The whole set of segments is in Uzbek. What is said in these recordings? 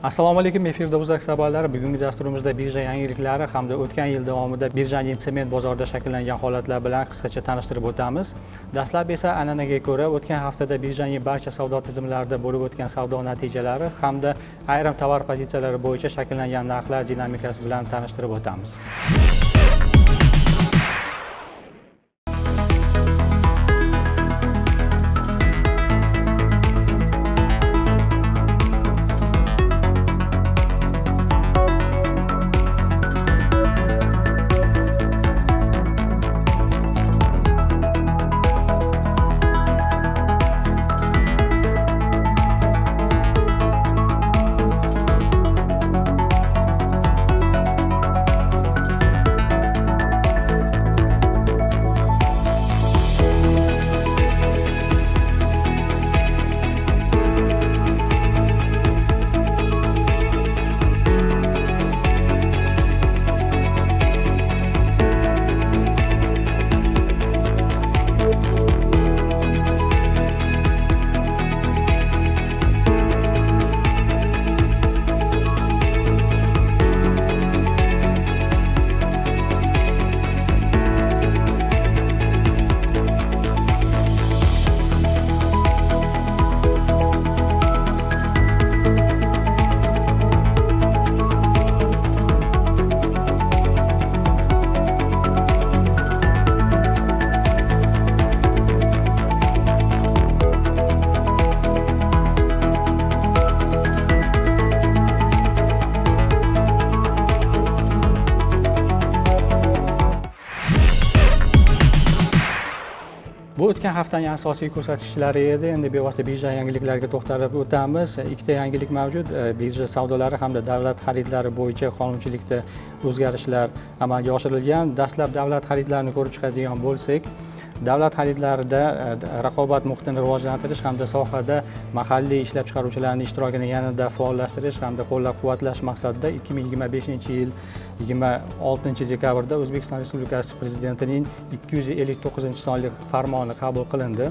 Assalomu alaykum, efirda Uzak xabarlari. Bugungi dasturimizda birja yangiliklari hamda o'tgan yil davomida birjaning sement bozorida shakllangan holatlar bilan qisqacha tanishtirib o'tamiz. Dastlab esa an'anaga ko'ra o'tgan haftada birjaning barcha savdo tizimlarida bo'lib o'tgan savdo natijalari hamda ayrim tovar pozitsiyalari bo'yicha shakllangan narxlar dinamikasi bilan tanishtirib o'tamiz. Bu o'tgan haftaning asosiy ko'rsatkichlari edi. Endi bevosita birja yangiliklariga to'xtalib o'tamiz. Ikkita yangilik mavjud. Birja savdolari hamda davlat xaridlari bo'yicha qonunchilikda o'zgarishlar amalga oshirilgan. Dastlab davlat xaridlarini ko'rib chiqadigan bo'lsak, davlat xaridlarida raqobat muhitini rivojlantirish hamda sohada mahalliy ishlab chiqaruvchilarning ishtirokini yanada faollashtirish hamda qo'llab-quvvatlash maqsadida 2025-yil 26-dekabrda O'zbekiston Respublikasi Prezidentining 259-sonli farmoni qabul qilindi.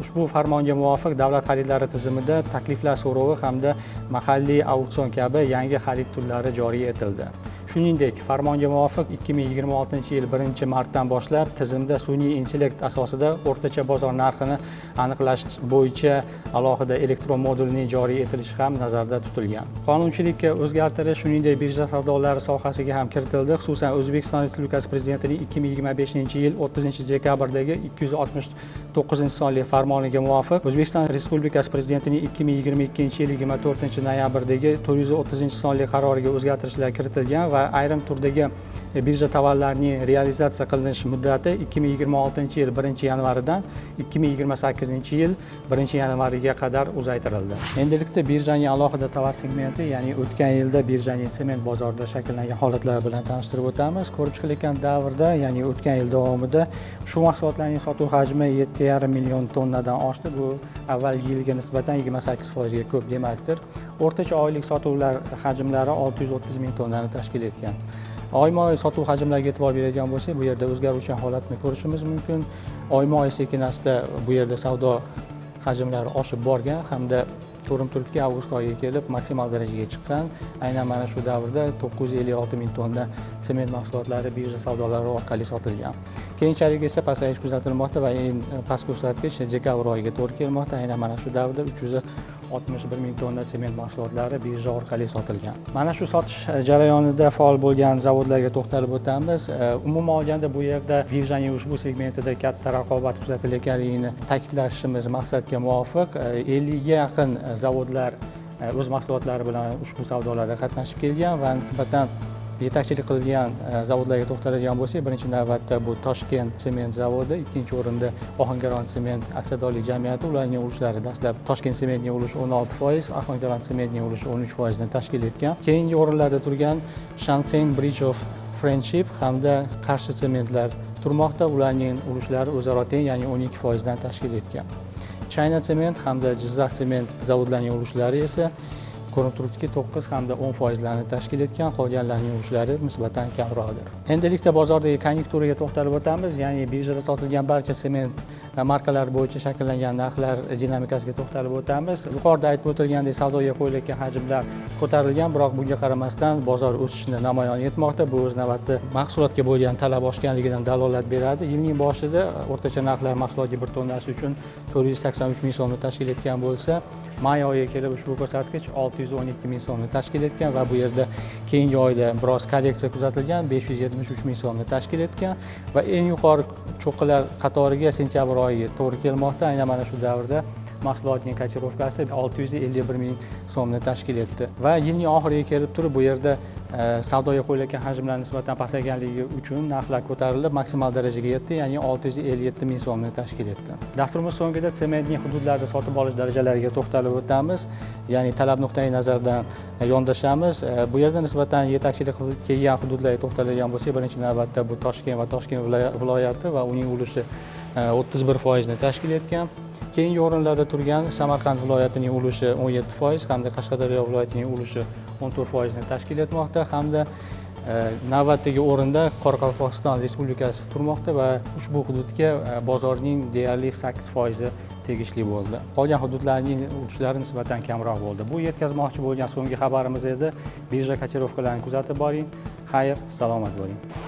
Ushbu farmonga muvofiq davlat xaridlari tizimida takliflar so'rovi hamda mahalliy auksion kabi yangi xarid turlari joriy etildi. Shuningdek, farmonga muvofiq 2026-yil 1-martdan boshlab tizimda sun'iy intellekt asosida o'rtacha bozor narxini aniqlash bo'yicha alohida elektron modulning joriy etilishi ham nazarda tutilgan. Qonunchilikka o'zgartirish shuningdek birja savdolari sohasiga ham kiritildi. Xususan, O'zbekiston Respublikasi Prezidentining 2025-yil 30-dekabrdagi 269-sonli farmoniga muvofiq O'zbekiston Respublikasi Prezidentining 2022-yil 24-noyabrdagi 430-sonli qaroriga o'zgartirishlar kiritilgan va ayrim turdagi birja tovarlarining realizatsiya qilinish muddati 2026-yil 1-yanvaridan 2028-yil 1-yanvariga qadar uzaytirildi. Endilikda birjaning alohida tovar segmenti, ya'ni o'tgan yilda birjaning sement bozorida shakllangan holatlar bilan tanishtirib o'tamiz. Ko'rib chiqilayotgan davrda, ya'ni o'tgan yil davomida shu mahsulotlarning sotuv hajmi 7,5 million tonnadan oshdi. Bu avvalgi yilga nisbatan 28% ga ko'p demakdir. O'rtacha oylik sotuvlar hajmlari 630 ming tonnani tashkil etgan. Oyma-oy sotuv hajmlariga e'tibor beradigan bo'lsak, bu yerda o'zgaruvchan holatni ko'rishimiz mumkin. Oyma-oy sekin-asta bu yerda savdo hajmlari oshib borgan hamda ko'rinib turibdiki, avgust oyiga kelib maksimal darajaga chiqqan. Aynan mana shu davrda 956 ming tonna sement mahsulotlari birja savdolari orqali sotilgan. Keyinchalik esa pasayish kuzatilmoqda va eng past ko'rsatkich dekabr oyiga to'g'ri kelmoqda. Aynan mana shu davrda 361 ming tonna sement mahsulotlari birja orqali sotilgan. Mana shu sotish jarayonida faol bo'lgan zavodlarga to'xtalib o'tamiz. Umuman olganda bu yerda birjaning ushbu segmentida katta raqobat kuzatilayotganligini ta'kidlashimiz maqsadga muvofiq 50 ga yaqin zavodlar o'z mahsulotlari bilan ushbu savdolarda qatnashib kelgan va nisbatan yetakchilik qilgan zavodlarga to'xtaladigan bo'lsak, birinchi navbatda bu Toshkent sement zavodi, ikkinchi o'rinda Ohangaron sement aksiyadorlik jamiyati. Ularning ulushlari dastlab Toshkent sementning ulushi 16%, Ohangaron sementning ulushi 13% ni tashkil etgan. Keyingi o'rinlarda turgan Shanfeng Bridge of Friendship hamda Qarshi sementlar turmoqda. Ularning ulushlari o'zaro teng, ya'ni 12% dan tashkil etgan. China sement hamda Jizzax sement zavodlarining ulushlari esa ko'rinib turibdiki 9 hamda 10% tashkil etgan, qolganlarining ulushlari nisbatan kamroqdir. Endilikda bozordagi konjunkturaga to'xtalib o'tamiz, ya'ni birjada sotilgan barcha sement markalari bo'yicha shakllangan narxlar dinamikasiga to'xtalib o'tamiz. Yuqorida aytib o'tilgandek savdoga qo'yilayotgan hajmlar ko'tarilgan, biroq bunga qaramasdan bozor o'sishni namoyon etmoqda. Bu o'z navbatida mahsulotga bo'lgan talab oshganligidan dalolat beradi. Yilning boshida o'rtacha narxlar mahsulotga bir tonnasi uchun 483 ming so'mni tashkil etgan bo'lsa, may oyiga kelib ushbu ko'rsatkich 612 ming so'mni tashkil etgan va bu yerda keyingi oyda biroz korreksiya kuzatilgan, 573 ming so'mni tashkil etgan va eng yuqori cho'qqilar qatoriga sentyabr oyi to'g'ri kelmoqda. Aynan mana shu davrda mahsulotning kotirovkasi 651 ming so'mni tashkil etdi va yilning oxiriga kelib turib bu yerda savdoga qo'yilayotgan hajmlar nisbatan pasayganligi uchun narxlar ko'tarilib maksimal darajaga yetdi, ya'ni 657 ming so'mni tashkil etdi. Dasturimiz so'ngida sementning hududlarda sotib olish darajalariga to'xtalib o'tamiz, ya'ni talab nuqtai nazaridan yondashamiz. Bu yerda nisbatan yetakchilik kelgan hududlarga to'xtaladigan bo'lsak, birinchi navbatda bu Toshkent va Toshkent viloyati va uning ulushi 31% tashkil etgan. Keyingi o'rinlarda turgan Samarqand viloyatining ulushi 17% hamda Qashqadaryo viloyatining ulushi 14% tashkil etmoqda hamda navbatdagi o'rinda Qoraqalpog'iston Respublikasi turmoqda va ushbu hududga bozorning deyarli 8% tegishli bo'ldi. Qolgan hududlarning ulushlari nisbatan kamroq bo'ldi. Bu yetkazmoqchi bo'lgan so'nggi xabarimiz edi. Birja kotirovkalarini kuzatib boring. Xayr, salomat bo'ling.